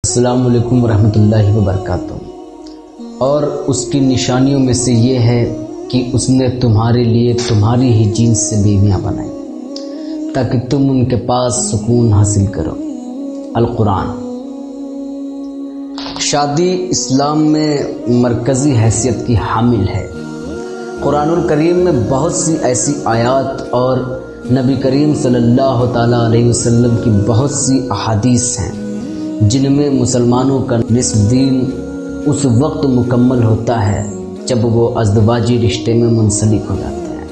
السلام علیکم ورحمۃ اللہ وبرکاتہ۔ اور اس کی نشانیوں میں سے یہ ہے کہ اس نے تمہارے لیے تمہاری ہی جنس سے بیویاں بنائی تاکہ تم ان کے پاس سکون حاصل کرو۔ القرآن۔ شادی اسلام میں مرکزی حیثیت کی حامل ہے۔ قرآن الکریم میں بہت سی ایسی آیات اور نبی کریم صلی اللہ تعالیٰ علیہ وسلم کی بہت سی احادیث ہیں جن میں مسلمانوں کا نصف دین اس وقت مکمل ہوتا ہے جب وہ ازدواجی رشتے میں منسلک ہو جاتے ہیں۔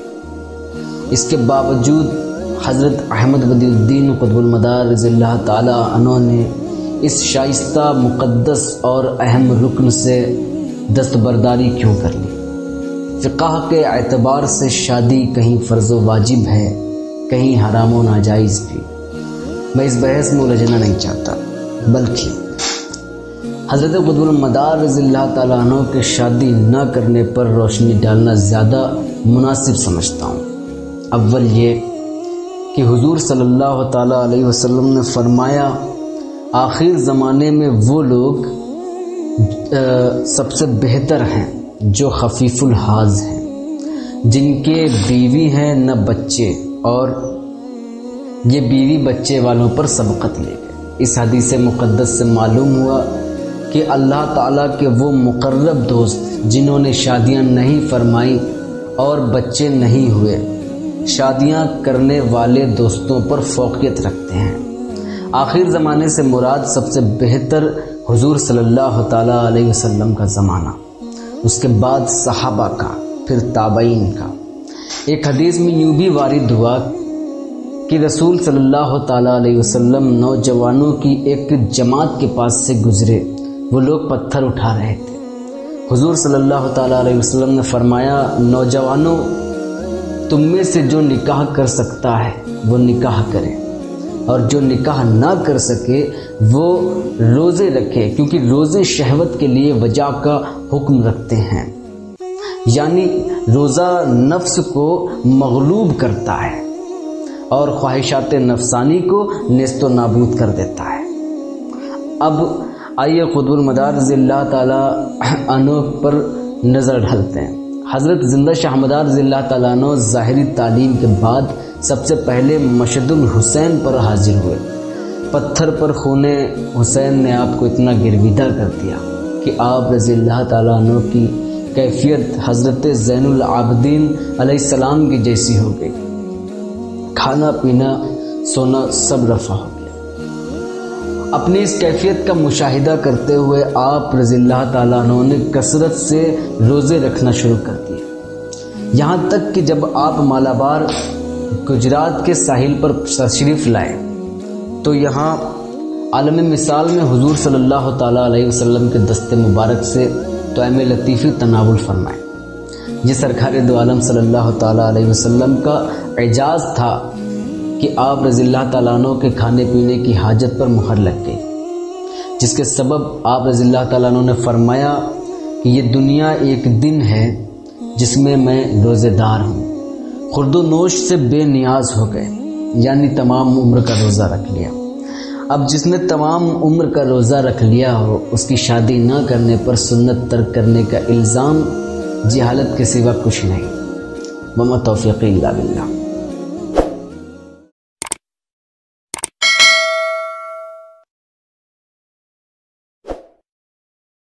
اس کے باوجود حضرت احمد بدی الدین قطب المدار رضی اللہ تعالیٰ عنہ نے اس شائستہ مقدس اور اہم رکن سے دستبرداری کیوں کر لی؟ فقہ کے اعتبار سے شادی کہیں فرض و واجب ہے، کہیں حرام و ناجائز بھی۔ میں اس بحث میں الجھنا نہیں چاہتا، بلکہ حضرت قطب المدار رضی اللہ تعالیٰ عنہ کے شادی نہ کرنے پر روشنی ڈالنا زیادہ مناسب سمجھتا ہوں۔ اول یہ کہ حضور صلی اللہ تعالیٰ علیہ وسلم نے فرمایا، آخر زمانے میں وہ لوگ سب سے بہتر ہیں جو خفیف الحاظ ہیں، جن کے بیوی ہیں نہ بچے، اور یہ بیوی بچے والوں پر سبقت لے گئے۔ اس حدیث مقدس سے معلوم ہوا کہ اللہ تعالیٰ کے وہ مقرب دوست جنہوں نے شادیاں نہیں فرمائی اور بچے نہیں ہوئے، شادیاں کرنے والے دوستوں پر فوقیت رکھتے ہیں۔ آخر زمانے سے مراد سب سے بہتر حضور صلی اللہ تعالیٰ علیہ وسلم کا زمانہ، اس کے بعد صحابہ کا، پھر تابعین کا۔ ایک حدیث میں یوں بھی وارد ہوا کہ رسول صلی اللہ تعالیٰ علیہ وسلم نوجوانوں کی ایک جماعت کے پاس سے گزرے، وہ لوگ پتھر اٹھا رہے تھے۔ حضور صلی اللہ تعالیٰ علیہ وسلم نے فرمایا، نوجوانوں، تم میں سے جو نکاح کر سکتا ہے وہ نکاح کرے، اور جو نکاح نہ کر سکے وہ روزے رکھے، کیونکہ روزے شہوت کے لیے وجہ کا حکم رکھتے ہیں، یعنی روزہ نفس کو مغلوب کرتا ہے اور خواہشات نفسانی کو نیست و نابود کر دیتا ہے۔ اب آئیے قطب المدار رضی اللہ تعالیٰ عنہ پر نظر ڈالتے ہیں۔ حضرت زندہ شاہ مدار رضی اللہ تعالیٰ عنہ ظاہری تعلیم کے بعد سب سے پہلے مشہد الحسین پر حاضر ہوئے۔ پتھر پر خون حسین نے آپ کو اتنا گرویدہ کر دیا کہ آپ رضی اللہ تعالیٰ عنہ کی کیفیت حضرت زین العابدین علیہ السلام کی جیسی ہو گئی، کھانا پینا سونا سب رفع ہو گیا۔ اپنی اس کیفیت کا مشاہدہ کرتے ہوئے آپ رضی اللہ تعالیٰ عنہ نے کثرت سے روزے رکھنا شروع کر دیے، یہاں تک کہ جب آپ مالابار گجرات کے ساحل پر تشریف لائے تو یہاں عالم مثال میں حضور صلی اللہ تعالیٰ علیہ وسلم کے دست مبارک سے طعام لطیفی تناول فرمائے۔ یہ سرکار دو عالم صلی اللہ تعالیٰ علیہ وسلم کا اعجاز تھا کہ آپ رضی اللہ تعالیٰ عنہ کے کھانے پینے کی حاجت پر مہر لگ گئی، جس کے سبب آپ رضی اللہ تعالیٰ عنہ نے فرمایا کہ یہ دنیا ایک دن ہے جس میں میں روزے دار ہوں۔ خورد و نوش سے بے نیاز ہو گئے، یعنی تمام عمر کا روزہ رکھ لیا۔ اب جس نے تمام عمر کا روزہ رکھ لیا ہو، اس کی شادی نہ کرنے پر سنت ترک کرنے کا الزام جہالت کے سوا کچھ نہیں۔ وما توفیقی الا باللہ۔